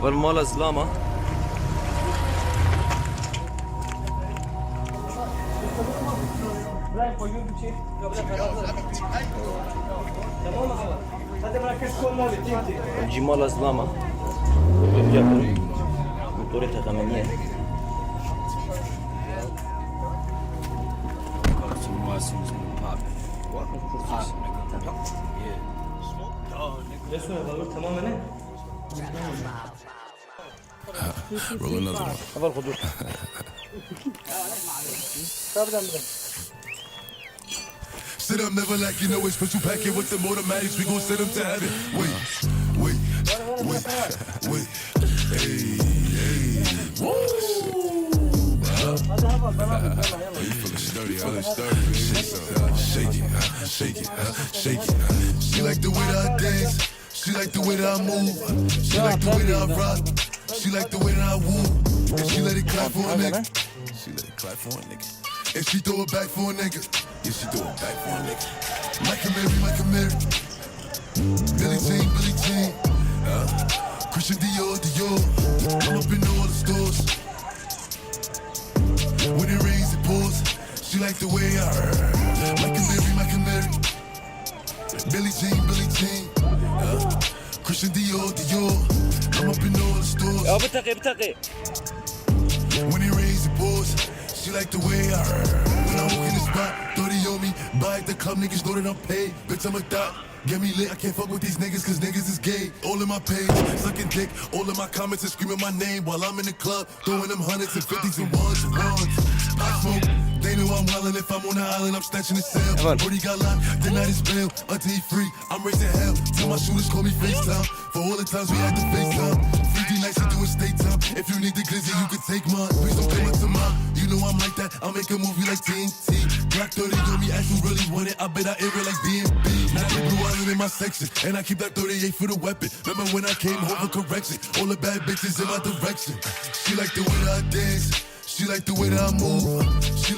والمالا زلامة. الجمال زلامة بياكل بطريقة غمانية. Roll another one. Sit up, never like you know it's special packet with the automatics. We gon' send them to heaven. Wait. Hey. Woo. You feeling sturdy, shake it. She like the way that I dance. She like the way that I move. She like the way that I rock. She like the way that I woo. And she let it clap for a nigga. And she throw it back for a nigga. Yeah, she throw it back for a nigga. Like a Mary. Billie Jean. Christian Dior. I'm up in all the stores. When it rains, it pours. She like the way I like a Mary. Billie Jean. Christian Dior. I'm up in all the stores. بتقي. When it rains, it pours. She like the way I when I walk in the spot, 30 on me. Buy at the club, niggas know that I'm paid. Bitch, I'm a thot. Get me lit, I can't fuck with these niggas cause niggas is gay. All in my page, sucking dick. All in my comments and screaming my name while I'm in the club. Throwing them hundreds and fifties and ones. I smoke, they know I'm wildin'. If I'm on the island, I'm snatching the cell. Brody got locked, the night is bail. Until he free, I'm raising hell. Till my shooters call me FaceTime. For all the times we had to FaceTime. 3D nights to do a state time. If you need the glizzy, you can take mine. Please don't come up to mine. You know I'm like that, I'll make a movie like TNT. Black 30 on me, ask who really want it. I bet I air it like BNB. Now they blue island in my section, and I keep that 38 for the weapon. Remember when I came home for correction? All the bad bitches in my direction. She like the way that I dance, she like the way that I move. She